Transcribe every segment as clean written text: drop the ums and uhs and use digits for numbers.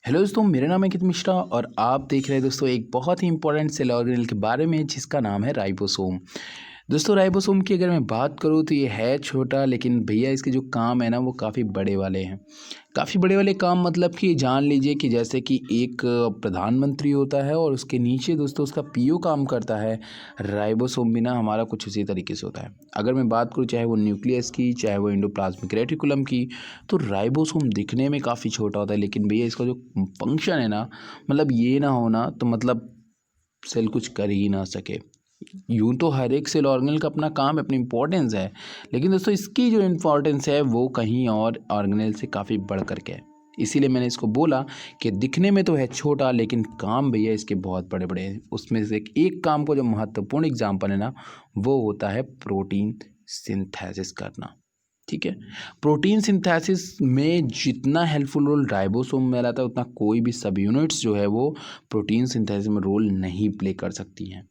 Hello दोस्तों, मेरा नाम है अंकित मिश्रा और आप देख रहे हैं दोस्तों एक बहुत ही इंपॉर्टेंट सेल ऑर्गेनेल के बारे में जिसका नाम है राइबोसोम। दोस्तों राइबोसोम की अगर मैं बात करूँ तो ये है छोटा, लेकिन भैया इसके जो काम है ना वो काफ़ी बड़े वाले हैं। काफ़ी बड़े वाले काम मतलब कि जान लीजिए कि जैसे कि एक प्रधानमंत्री होता है और उसके नीचे दोस्तों उसका पीओ काम करता है। राइबोसोम भी ना हमारा कुछ उसी तरीके से होता है। अगर मैं बात करूँ चाहे वो न्यूक्लियस की, चाहे वो एंडोप्लाज्मिक रेटिकुलम की, तो राइबोसोम दिखने में काफ़ी छोटा होता है, लेकिन भैया इसका जो फंक्शन है ना, मतलब ये ना होना तो मतलब सेल कुछ कर ही ना सके। यूँ तो हर एक सेल ऑर्गेनेल का अपना काम है, अपनी इम्पोर्टेंस है, लेकिन दोस्तों इसकी जो इम्पोर्टेंस है वो कहीं और ऑर्गेनेल से काफ़ी बढ़ कर के है। इसीलिए मैंने इसको बोला कि दिखने में तो है छोटा, लेकिन काम भैया इसके बहुत बड़े बड़े हैं। उसमें से एक काम को जो महत्वपूर्ण एग्जाम्पल है ना, वो होता है प्रोटीन सिंथेसिस करना। ठीक है, प्रोटीन सिंथेसिस में जितना हेल्पफुल रोल राइबोसोम में रहता है, उतना कोई भी सब यूनिट्स जो है वो प्रोटीन सिंथेसिस में रोल नहीं प्ले कर सकती हैं।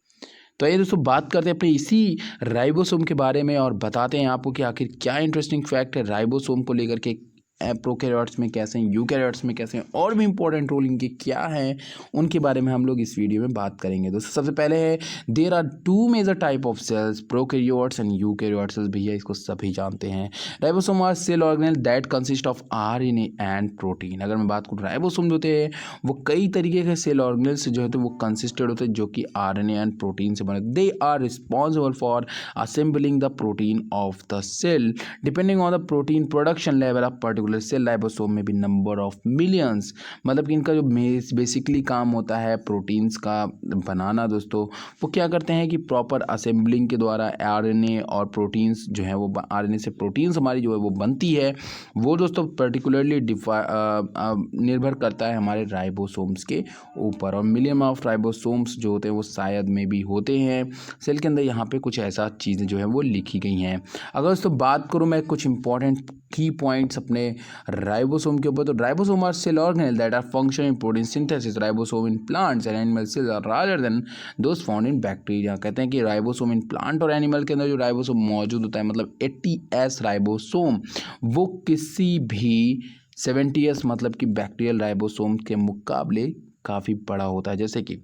तो ये दोस्तों बात करते हैं अपने इसी राइबोसोम के बारे में और बताते हैं आपको कि आखिर क्या इंटरेस्टिंग फैक्ट है राइबोसोम को लेकर के। प्रोकैरियोट्स में कैसे हैं, यूकैरियोट्स में कैसे हैं, और भी इंपॉर्टेंट रोल इनके क्या हैं, उनके बारे में हम लोग इस वीडियो में बात करेंगे। दोस्तों सबसे पहले है there are two major type of cells, prokaryotes and eukaryotes. भैया इसको सभी जानते हैं। Ribosome are cell organelle that consist of RNA and protein. अगर मैं बात करूँ राइबोसोम जो होते हैं वो कई तरीके के सेल ऑर्गेनेल से जो होते हैं वो कंसिस्टेड होते हैं, जो कि आरएनए एंड प्रोटीन से बने। They are responsible for assembling the protein of the cell depending on the protein production level of particular cell. Ribosome में भी नंबर ऑफ मिलियंस, मतलब कि इनका जो बेसिकली काम होता है प्रोटीन्स का बनाना दोस्तों, वो क्या करते हैं कि प्रॉपर असेंबलिंग के द्वारा आरएनए और प्रोटीन्स जो है वो आरएनए से प्रोटीन्स हमारी जो है वो बनती है। वो दोस्तों पर्टिकुलरली निर्भर करता है हमारे राइबोसोम्स के ऊपर, और मिलियन ऑफ राइबोसोम्स जो होते हैं वो शायद में भी होते हैं सेल के अंदर। यहाँ पे कुछ ऐसा चीज़ें जो है वो लिखी गई हैं। अगर दोस्तों बात करूँ मैं कुछ इंपॉर्टेंट की पॉइंट्स अपने राइबोसोम के ऊपर, तो ribosome are cell organelle that are function in protein synthesis. Ribosome in plants and animal cells are rather than those found in bacteria. कहते हैं कि राइबोसोम इन प्लांट और एनिमल के अंदर जो राइबोसोम मौजूद होता है, मतलब 80S राइबोसोम, वो किसी भी 70S मतलब कि बैक्टीरियल राइबोसोम के मुकाबले काफ़ी बड़ा होता है। जैसे कि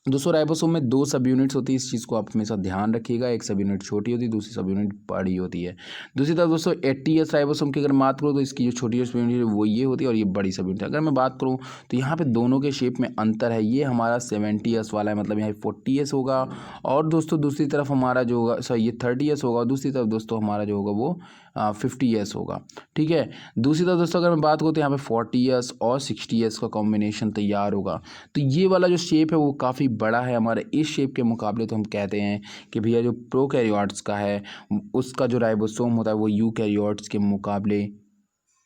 दोस्तों राइबोसोम में दो सब यूनिट्स होती है, इस चीज़ को आप हमेशा ध्यान रखिएगा। एक सब यूनिट छोटी होती है, दूसरी सब यूनिट बड़ी होती है। दूसरी तरफ दोस्तों 80S राइबोसोम की अगर बात करूँ तो इसकी जो छोटी सब यूनिट है वो ये होती है और ये बड़ी सब यूनिट है। अगर मैं बात करूँ तो यहाँ पे दोनों के शेप में अंतर है। ये हमारा 70S वाला है, मतलब यहाँ 40S होगा, और दोस्तों दूसरी तरफ हमारा जो होगा सॉरी ये 30S होगा, और दूसरी तरफ दोस्तों हमारा जो होगा वो 50S होगा। ठीक है, दूसरी तरफ दोस्तों अगर मैं बात करूँ तो यहाँ पे 40S और 60S का कॉम्बिनेशन तैयार होगा। तो ये वाला जो शेप है वो काफ़ी बड़ा है हमारे इस शेप के मुकाबले। तो हम कहते हैं कि भैया जो प्रोकैरियोट्स का है उसका जो राइबोसोम होता है वो यूकैरियोट्स के मुकाबले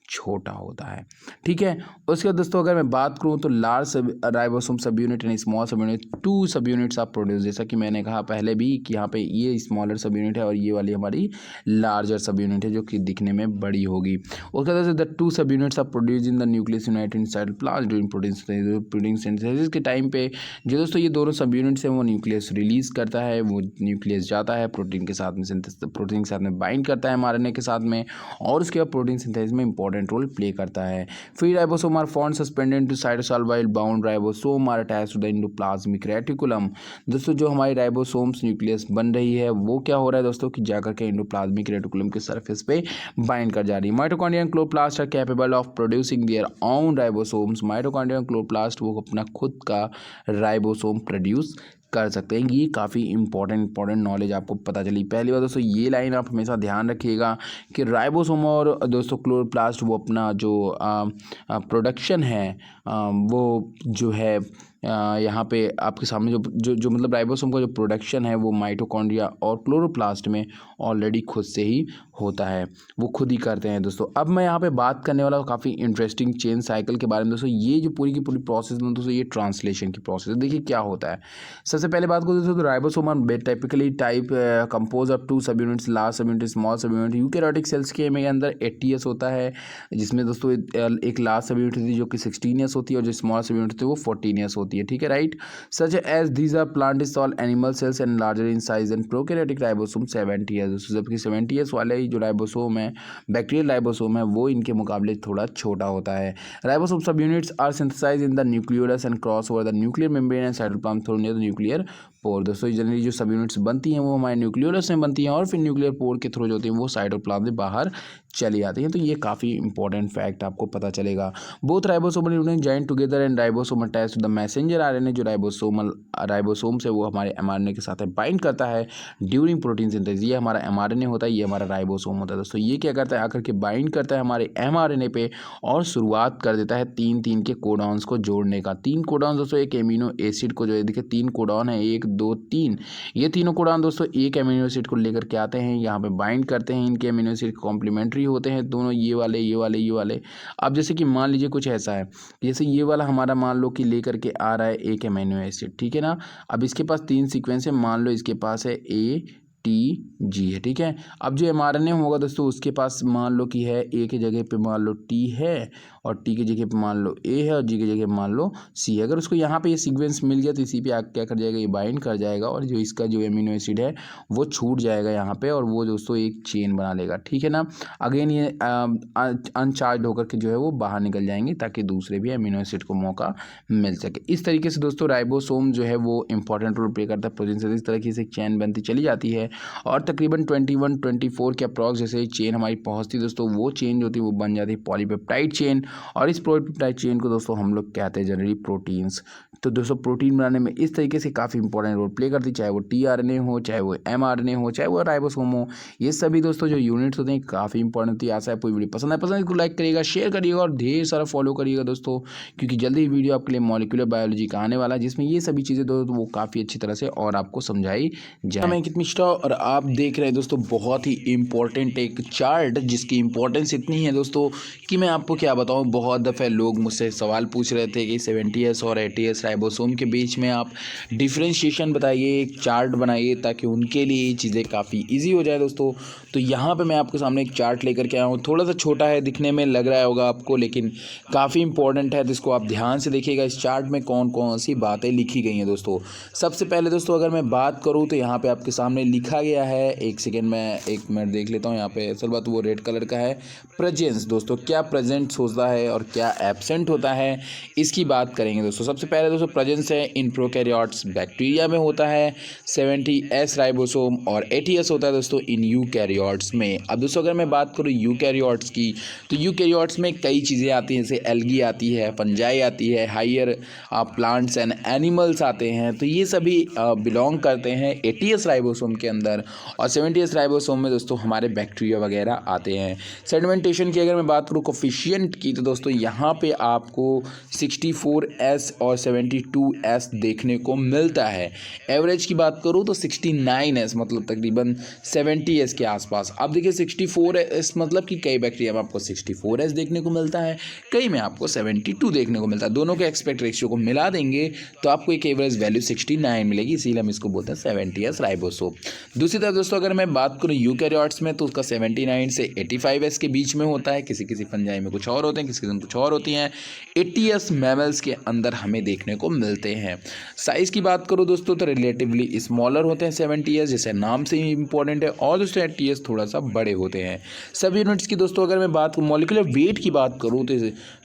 छोटा होता है। ठीक है, उसके बाद दोस्तों अगर मैं बात करूं तो large ribosome subunit and small subunit, two subunits are produce. जैसा कि मैंने कहा पहले भी कि यहाँ पे ये स्मॉलर सब यूनिट है और ये वाली हमारी लार्जर सब यूनिट है जो कि दिखने में बड़ी होगी। उसके बाद the two subunits are produce in the nucleus united inside plasm during protein synthesis के टाइम पे जो दोस्तों ये दोनों सब यूनिट्स हैं वो न्यूक्लियस रिलीज करता है, वो न्यूक्लियस जाता है प्रोटीन के साथ में, प्रोटीन के साथ में बाइंड करता है mRNA के साथ में, और उसके बाद प्रोटीन सिंथेसिस में इंपॉर्टेंट रोल प्ले करता है। Free ribosome are found suspended to cytosol while bound ribosome are attached to the endoplasmic reticulum. दोस्तों जो हमारी राइबोसोम्स न्यूक्लियस बन रही है वो क्या हो रहा है दोस्तों कि जाकर के एंडोप्लाज्मिक रेटिकुलम के सरफेस पे बाइंड कर जा रही है। Mitochondria and chloroplast are capable of producing their own ribosomes. Mitochondria and chloroplast वो अपना खुद का राइबोसोम प्रोड्यूस कर सकते हैं। ये काफ़ी इंपॉर्टेंट नॉलेज आपको पता चली। पहली बात दोस्तों ये लाइन आप हमेशा ध्यान रखिएगा कि राइबोसोम और दोस्तों क्लोरोप्लास्ट वो अपना जो प्रोडक्शन है वो जो है यहाँ पे आपके सामने जो मतलब राइबोसोम का जो प्रोडक्शन है वो माइटोकॉन्ड्रिया और क्लोरोप्लास्ट में ऑलरेडी खुद से ही होता है, वो खुद ही करते हैं दोस्तों। अब मैं यहाँ पे बात करने वाला हूँ काफ़ी इंटरेस्टिंग चेन साइकिल के बारे में दोस्तों। ये जो पूरी की पूरी प्रोसेस है दोस्तों, ये ट्रांसलेशन की प्रोसेस है। देखिए क्या होता है। सबसे पहले बात करो दोस्तों तो ribosome are typically type compose of two subunits, large subunit, small subunit. Eukaryotic cells के में अंदर 80S होता है, जिसमें दोस्तों एक लार्ज सब यूनिट होती है जो कि 16S होती है, और जो स्मॉल सब यूनिट होती है वो 14S होती है। ठीक है, right. Such as these are plant cell animal cells and larger in size and prokaryotic ribosome 70S। जबकि 70S वाले जो राइबोसोम है, बैक्टीरियल राइबोसोम है, वो इनके मुकाबले थोड़ा छोटा होता है। Ribosome subunits are synthesize in the nucleolus and cross over the nuclear membrane and cytoplasm through the nuclear pore. दोस्तों जनरली जो सब यूनिट्स बनती हैं वो हमारे न्यूक्लियोलस में बनती हैं और फिर न्यूक्लियर पोर के थ्रू जो होती हैं वो साइटोप्लाज्म से बाहर चली आती हैं। तो ये काफ़ी इंपॉर्टेंट फैक्ट आपको पता चलेगा। Both ribosomal unit join together and ribosome attach to the messenger RNA. जो राइबोसोम से वो हमारे एमआरएनए के साथ बाइंड करता है ड्यूरिंग प्रोटीन सिंथेसिस। ये हमारा एमआरएनए होता है, ये हमारा राइबोसोम होता है। दोस्तों ये क्या करता है, आकर के बाइंड करता है हमारे एमआरएनए पे और शुरुआत कर देता है 3 के कोडॉन्स को जोड़ने का। 3 कोडॉन दोस्तों एक एमिनो एसिड को जो है, देखिए 3 कोडॉन है, 1 2 3, ये तीनों कोडॉन दोस्तों एक एमिनो एसिड को लेकर के आते हैं, यहाँ पे बाइंड करते हैं। इनके एमिनो एसिड कॉम्प्लीमेंट्री होते हैं दोनों, ये वाले। अब जैसे कि मान लीजिए कुछ ऐसा है, जैसे ये वाला हमारा मान लो कि लेकर के आ रहा है एक एमिनो एसिड, ठीक है ना। अब इसके पास 3 सीक्वेंस है, मान लो इसके पास है ATG है, ठीक है। अब जो mRNA होगा दोस्तों उसके पास मान लो कि है A की जगह पे मान लो T है और T की जगह पे मान लो A है और G की जगह मान लो C है। अगर उसको यहाँ पे ये सीक्वेंस मिल गया तो इसी पे आके क्या कर जाएगा, ये बाइंड कर जाएगा और जो इसका जो एमिनो एसिड है वो छूट जाएगा यहाँ पे और वो दोस्तों एक चेन बना लेगा, ठीक है ना। अगेन ये अनचार्ज होकर के जो है वो बाहर निकल जाएंगे ताकि दूसरे भी एमिनो एसिड को मौका मिल सके। इस तरीके से दोस्तों राइबोसोम जो है वो इंपॉर्टेंट रोल प्ले करता है प्रोटीन से। इस तरीके से चेन बनती चली जाती है और तकरीबन 21-24 के अप्रॉक्स जैसे चेन हमारी पहुंचती है दोस्तों, वो चेन जो होती है वो बन जाती है पॉलीपेप्टाइड चेन। और इस पॉलीपेप्टाइड चेन को दोस्तों हम लोग कहते हैं जनरली प्रोटीन्स। तो दोस्तों प्रोटीन बनाने में इस तरीके से काफ़ी इंपॉर्टेंट रोल प्ले करती है, चाहे वो tRNA हो, चाहे वो mRNA हो, चाहे वो राइबोसोम हो। ये सभी दोस्तों जो यूनिट्स होते हैं काफ़ी इंपॉर्टेंट होती है। आशा है पूरी वीडियो पसंद है, इसको लाइक करिएगा, शेयर करिएगा और ढेर सारा फॉलो करिएगा दोस्तों, क्योंकि जल्दी ही वीडियो आपके लिए मॉलिक्यूलर बायोलॉजी का आने वाला है जिसमें ये सभी चीज़ें दोस्तों वो काफ़ी अच्छी तरह से और आपको समझाई जाए। मैं अंकित मिश्रा और आप देख रहे हैं दोस्तों बहुत ही इंपॉर्टेंट एक चार्ट जिसकी इंपॉर्टेंस इतनी है दोस्तों कि मैं आपको क्या बताऊं। बहुत दफ़े लोग मुझसे सवाल पूछ रहे थे कि 70S और 80S राइबोसोम के बीच में आप डिफ्रेंशिएशन बताइए, एक चार्ट बनाइए ताकि उनके लिए ये चीज़ें काफ़ी ईजी हो जाए दोस्तों। तो यहाँ पे मैं आपके सामने एक चार्ट लेकर के आया हूँ। थोड़ा सा छोटा है, दिखने में लग रहा होगा आपको, लेकिन काफ़ी इंपॉर्टेंट है, तो इसको आप ध्यान से देखिएगा। इस चार्ट में कौन कौन सी बातें लिखी गई हैं दोस्तों। सबसे पहले दोस्तों अगर मैं बात करूँ तो यहाँ पे आपके सामने लिखा गया है, एक सेकेंड में 1 मिनट देख लेता हूँ। यहाँ पे असल बात वो रेड कलर का है, प्रेजेंस। दोस्तों क्या प्रेजेंट होता है और क्या एब्सेंट होता है इसकी बात करेंगे दोस्तों। सबसे पहले दोस्तों प्रेजेंस है इन प्रोकैरियोट्स बैक्टीरिया में होता है 70S राइबोसोम और 80S होता है दोस्तों इन यूकैरियोट्स में। अब दोस्तों अगर मैं बात करूँ यूकैरियोट्स की तो यूकैरियोट्स में कई चीज़ें आती हैं, जैसे एल्गी आती है, फंजाई आती है, हायर प्लांट्स एंड एनिमल्स आते हैं। तो ये सभी बिलोंग करते हैं 80S राइबोसोम के अंदर और 70S राइबोसोम में दोस्तों हमारे बैक्टीरिया वगैरह आते हैं। सेडिमेंटेशन की अगर मैं बात करूँ कोफिशिएंट की तो दोस्तों यहाँ पे आपको 64S और 72S देखने को मिलता है। एवरेज की बात करूँ तो 69S मतलब तकरीबन 70S के आसपास। अब देखिए 64S मतलब कि कई बैक्टीरिया में आपको 64S देखने को मिलता है, कई में आपको 72 देखने को मिलता है। दोनों के एक्सपेक्ट रेशियो को मिला देंगे तो आपको एक एवरेज वैल्यू 69 मिलेगी, इसीलिए हम इसको बोलते हैं 70S राइबोसोम। दूसरी तरफ दोस्तों अगर मैं बात करूँ यूकैरियोट्स में तो उसका 79 से 85S के बीच में होता है। किसी किसी फंजाई में कुछ और होते हैं, किसी किसी में कुछ और होती हैं। 80S मैमल्स के अंदर हमें देखने को मिलते हैं। साइज़ की बात करो दोस्तों तो रिलेटिवली स्मॉलर होते हैं 70S, जैसे नाम से ही इंपॉर्टेंट है, और दोस्तों 80S थोड़ा सा बड़े होते हैं। सब यूनिट्स की दोस्तों अगर मैं बात मॉलिक्यूलर वेट की बात करूँ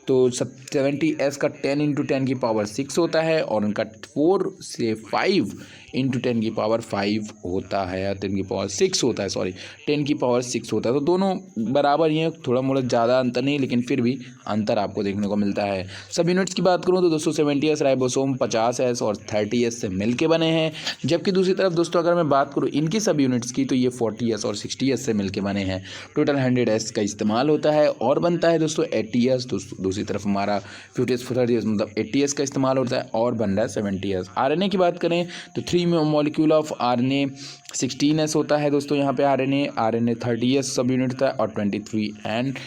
तो 70S का 10 × 10 की पावर 6 होता है और उनका 4 से 5 × 10 की पावर 5 होता है, या 10 की पावर 6 होता है, सॉरी 10 की पावर 6 होता है। तो दोनों बराबर ही हैं, थोड़ा मोड़ा ज़्यादा अंतर नहीं, लेकिन फिर भी अंतर आपको देखने को मिलता है। सब यूनिट्स की बात करूँ तो दोस्तों 70S राइबोसोम 50S और 30S से मिलके बने हैं, जबकि दूसरी तरफ दोस्तों अगर मैं बात करूँ इनकी सब यूनिट्स की तो ये 40S और 60S से मिलके बने हैं। टोटल 100S का इस्तेमाल होता है और बनता है दोस्तों 80S। दूसरी तरफ हमारा 50S 30S मतलब 80S का इस्तेमाल होता है और बन रहा है 70S। RNA की बात करें तो 3 मॉलिक्यूल ऑफ RNA 16S होता है दोस्तों यहाँ पे RNA 30S सब यूनिट था और 23 and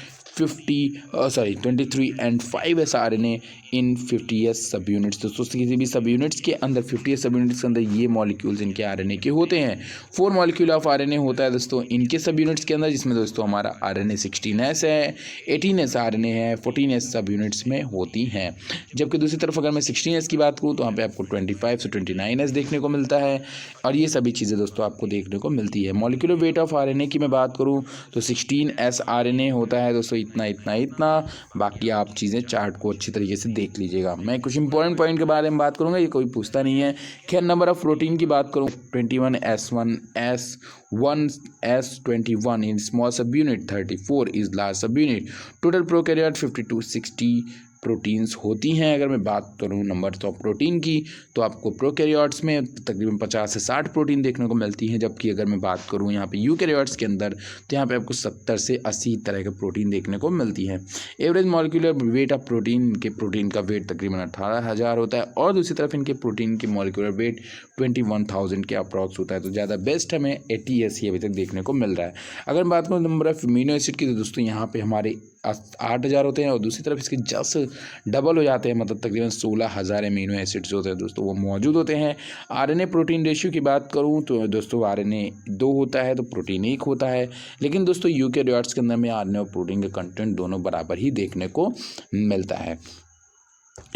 5S RNA in 50s सब यूनिट्स। दोस्तों किसी भी सब यूनिट्स के अंदर 50s सब यूनिट्स के अंदर ये मॉलिक्यूल्स इनके आरएनए के होते हैं। 4 मॉलिक्यूल ऑफ आरएनए होता है दोस्तों इनके सब यूनिट्स के अंदर, जिसमें दोस्तों हमारा आरएनए 16s है, 18s आरएनए है, 14s सब यूनिट्स में होती हैं। जबकि दूसरी तरफ अगर मैं 16s की बात करूँ तो वहाँ पे आपको 25 से 29s देखने को मिलता है, और ये सभी चीज़ें दोस्तों आपको देखने को मिलती है। मॉलिक्यूलर वेट ऑफ आरएनए की मैं बात करूँ तो 16s आरएनए होता है दोस्तों इतना इतना इतना। बाकी आप चीज़ें चार्ट को अच्छी तरीके से देख लीजिएगा। मैं कुछ इंपॉर्टेंट पॉइंट के बारे में बात करूँगा, ये कोई पूछता नहीं है। खैर नंबर ऑफ प्रोटीन की बात करूँ 21s1 S1S21 इन स्मॉल सब यूनिट, 34 इज लार्ज सब यूनिट। टोटल प्रोकैरियोट 52-60 प्रोटीन्स होती हैं। अगर मैं बात करूँ नंबर ऑफ प्रोटीन की तो आपको प्रोकैरियोट्स में तकरीबन 50 से 60 प्रोटीन देखने को मिलती हैं, जबकि अगर मैं बात करूँ यहाँ पे यूकैरियोट्स के अंदर तो यहाँ पे आपको 70 से 80 तरह के प्रोटीन देखने को मिलती है। Average molecular weight of protein के प्रोटीन का वेट तकरीबन 18,000 होता है, और दूसरी तरफ इनके प्रोटीन की मॉलिक्यूलर वेट 21,000 के अप्रॉक्स होता है। तो ज़्यादा बेस्ट हमें 80 अभी तक देखने को मिल रहा है। अगर मैं बात करूँ नंबर ऑफ अमीनो एसिड की तो दोस्तों यहाँ पे हमारे 8,000 होते हैं, और दूसरी तरफ इसके जस्ट डबल हो जाते हैं, मतलब तकरीबन 16,000 अमीनो एसिड्स होते हैं दोस्तों वो मौजूद होते हैं। आरएनए प्रोटीन रेशियो की बात करूँ तो दोस्तों आरएनए 2 होता है तो प्रोटीन 1 होता है, लेकिन दोस्तों यूकैरियोट्स के अंदर में आरएनए और प्रोटीन का कंटेंट दोनों बराबर ही देखने को मिलता है।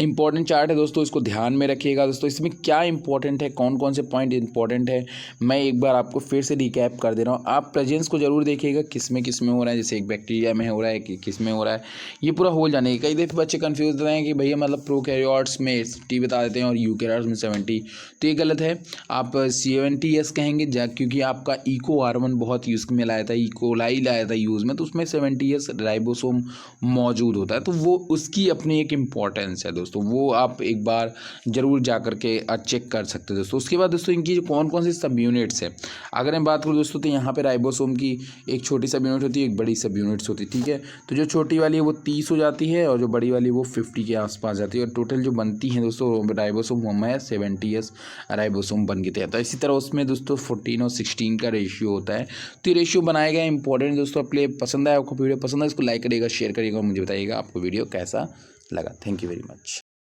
इंपॉर्टेंट चार्ट है दोस्तों, इसको ध्यान में रखिएगा दोस्तों। इसमें क्या इंपॉर्टेंट है, कौन कौन से पॉइंट इंपॉर्टेंट है, मैं एक बार आपको फिर से रिकैप कर दे रहा हूँ। आप प्रेजेंस को जरूर देखिएगा किस में हो रहा है, जैसे एक बैक्टीरिया में हो रहा है कि किस में हो रहा है, ये पूरा होल जाने कई दफ़े बच्चे कंफ्यूज रहते हैं कि भैया मतलब प्रोकैरियोट्स में 80 बता देते हैं और यूकैरियोट्स में 70, तो ये गलत है। आप 70s कहेंगे क्योंकि आपका EcoR1 बहुत यूज़ में लाया था, इकोलाई लाया था यूज़ में, तो उसमें 70s राइबोसोम मौजूद होता है, तो वो उसकी अपनी एक इम्पॉर्टेंस है दोस्तों, वो आप एक बार ज़रूर जा कर के चेक कर सकते हैं दोस्तों। उसके बाद दोस्तों इनकी जो कौन कौन सी सब यूनिट्स है, अगर मैं बात करूँ दोस्तों तो यहाँ पे राइबोसोम की एक छोटी सब यूनिट होती है, एक बड़ी सब यूनिट्स होती है, ठीक है। तो जो छोटी वाली है वो 30 हो जाती है, और जो बड़ी वाली वो 50 के आसपास जाती है, और टोटल जो बनती है दोस्तों राइबोसोम वो में 70s राइबोसोम बन गए थे। तो इसी तरह उसमें दोस्तों 14 और 16 का रेशियो होता है। तो ये रेशियो बनाया गया इंपॉर्टेंट दोस्तों। आपके पसंद आया, आपको वीडियो पसंद है, इसको लाइक करिएगा, शेयर करिएगा, मुझे बताइएगा आपको वीडियो कैसा लगा। Thank you very much.